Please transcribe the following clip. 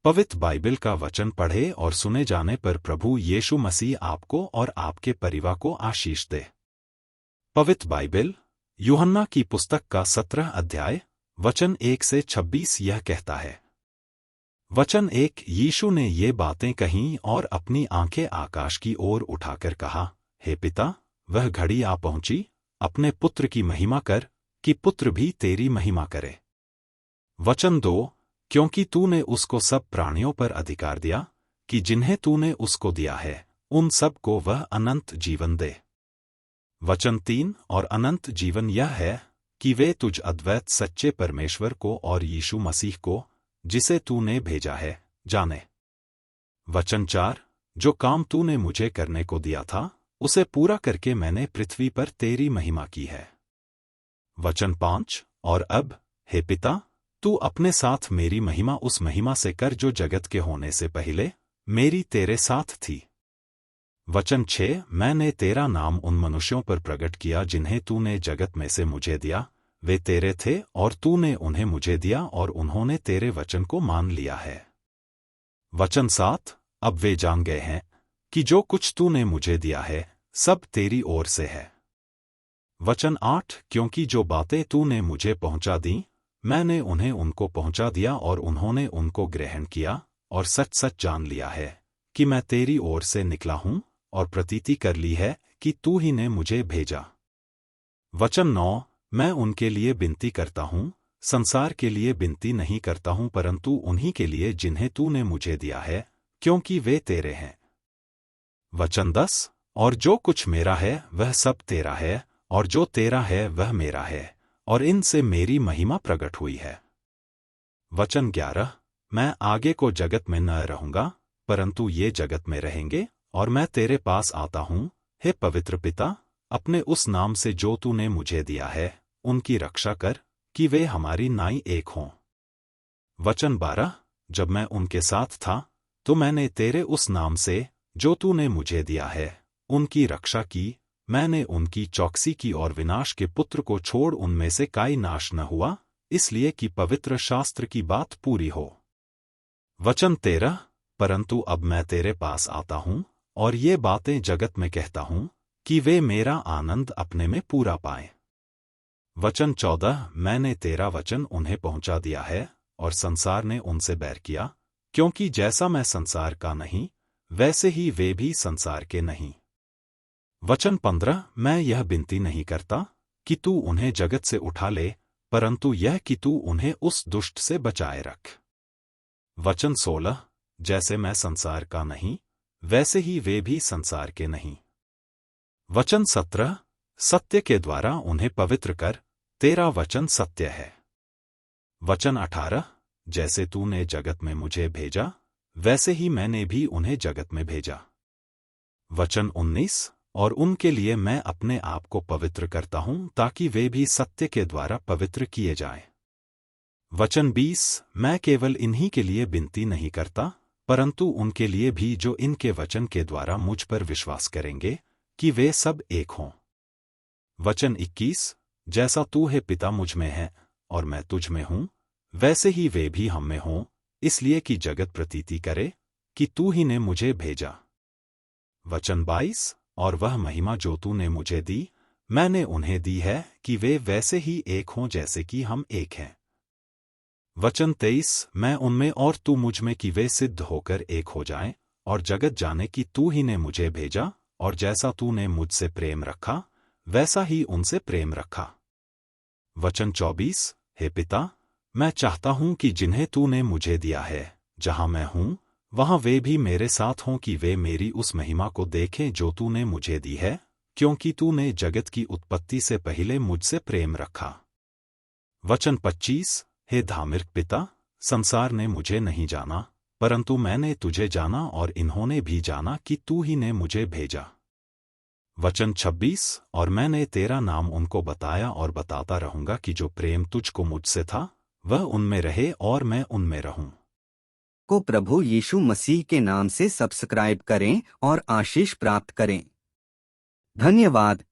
पवित्र बाइबल का वचन पढ़े और सुने जाने पर प्रभु यीशु मसीह आपको और आपके परिवार को आशीष दे। पवित्र बाइबल यूहन्ना की पुस्तक का 17 अध्याय वचन 1 से 26 यह कहता है। वचन 1 यीशु ने ये बातें कहीं और अपनी आंखें आकाश की ओर उठाकर कहा, हे पिता, वह घड़ी आ पहुंची, अपने पुत्र की महिमा कर, कि पुत्र भी तेरी महिमा करे। वचन 2 क्योंकि तूने उसको सब प्राणियों पर अधिकार दिया, कि जिन्हें तूने उसको दिया है, उन सब को वह अनंत जीवन दे। वचन 3 और अनंत जीवन यह है, कि वे तुझ अद्वैत सच्चे परमेश्वर को और यीशु मसीह को, जिसे तूने भेजा है, जाने। वचन 4 जो काम तूने मुझे करने को दिया था, उसे पूरा करके मैंने पृथ्वी पर तेरी महिमा की है। वचन 5 और अब, हे पिता, तू अपने साथ मेरी महिमा उस महिमा से कर जो जगत के होने से पहले मेरी तेरे साथ थी। वचन 6 मैंने तेरा नाम उन मनुष्यों पर प्रकट किया जिन्हें तूने जगत में से मुझे दिया, वे तेरे थे और तूने उन्हें मुझे दिया और उन्होंने तेरे वचन को मान लिया है। वचन 7 अब वे जान गए हैं कि जो कुछ तूने मुझे दिया है सब तेरी ओर से है। वचन 8 क्योंकि जो बातें तूने मुझे पहुंचा दी, मैंने उन्हें उनको पहुंचा दिया और उन्होंने उनको ग्रहण किया और सच सच जान लिया है कि मैं तेरी ओर से निकला हूं, और प्रतीति कर ली है कि तू ही ने मुझे भेजा। वचन 9 मैं उनके लिए विनती करता हूं, संसार के लिए विनती नहीं करता हूं, परंतु उन्हीं के लिए जिन्हें तूने मुझे दिया है, क्योंकि वे तेरे हैं। वचन 10 और जो कुछ मेरा है वह सब तेरा है, और जो तेरा है वह मेरा है, और इनसे मेरी महिमा प्रकट हुई है। वचन 11 मैं आगे को जगत में न रहूंगा, परंतु ये जगत में रहेंगे, और मैं तेरे पास आता हूं, हे पवित्र पिता, अपने उस नाम से जो तूने मुझे दिया है, उनकी रक्षा कर, कि वे हमारी नाई एक हों। वचन 12 जब मैं उनके साथ था, तो मैंने तेरे उस नाम से जो तूने मुझे दिया है, उनकी रक्षा की, मैंने उनकी चौकसी की और विनाश के पुत्र को छोड़ उनमें से काई नाश न हुआ, इसलिए कि पवित्र शास्त्र की बात पूरी हो। वचन 13 परंतु अब मैं तेरे पास आता हूं, और ये बातें जगत में कहता हूं, कि वे मेरा आनंद अपने में पूरा पाएं। वचन 14 मैंने तेरा वचन उन्हें पहुंचा दिया है, और संसार ने उनसे बैर किया, क्योंकि जैसा मैं संसार का नहीं, वैसे ही वे भी संसार के नहीं। वचन 15 मैं यह विनती नहीं करता कि तू उन्हें जगत से उठा ले, परंतु यह कि तू उन्हें उस दुष्ट से बचाए रख। वचन 16 जैसे मैं संसार का नहीं, वैसे ही वे भी संसार के नहीं। वचन 17 सत्य के द्वारा उन्हें पवित्र कर, तेरा वचन सत्य है। वचन 18 जैसे तूने जगत में मुझे भेजा, वैसे ही मैंने भी उन्हें जगत में भेजा। वचन 19 और उनके लिए मैं अपने आप को पवित्र करता हूं, ताकि वे भी सत्य के द्वारा पवित्र किए जाएं। वचन 20 मैं केवल इन्हीं के लिए विनती नहीं करता, परंतु उनके लिए भी जो इनके वचन के द्वारा मुझ पर विश्वास करेंगे, कि वे सब एक हों। वचन 21 जैसा तू है पिता मुझ में है, और मैं तुझ में हूं, वैसे ही वे भी हम में हों, इसलिए कि जगत प्रतीति करे कि तू ही ने मुझे भेजा। वचन 22 और वह महिमा जो तूने मुझे दी, मैंने उन्हें दी है, कि वे वैसे ही एक हों जैसे कि हम एक हैं। वचन 23 मैं उनमें और तू मुझ में, कि वे सिद्ध होकर एक हो जाएं, और जगत जाने कि तू ही ने मुझे भेजा, और जैसा तूने मुझसे प्रेम रखा, वैसा ही उनसे प्रेम रखा। वचन 24 हे पिता, मैं चाहता हूं कि जिन्हें तूने मुझे दिया है, जहां मैं हूं, वहां वे भी मेरे साथ हों, कि वे मेरी उस महिमा को देखें जो तूने मुझे दी है, क्योंकि तूने जगत की उत्पत्ति से पहले मुझसे प्रेम रखा। वचन 25 हे धार्मिक पिता, संसार ने मुझे नहीं जाना, परंतु मैंने तुझे जाना, और इन्होंने भी जाना कि तू ही ने मुझे भेजा। वचन 26 और मैंने तेरा नाम उनको बताया और बताता रहूंगा, कि जो प्रेम तुझको मुझसे था, वह उनमें रहे और मैं उनमें रहूं। को प्रभु यीशु मसीह के नाम से सब्सक्राइब करें और आशीष प्राप्त करें। धन्यवाद।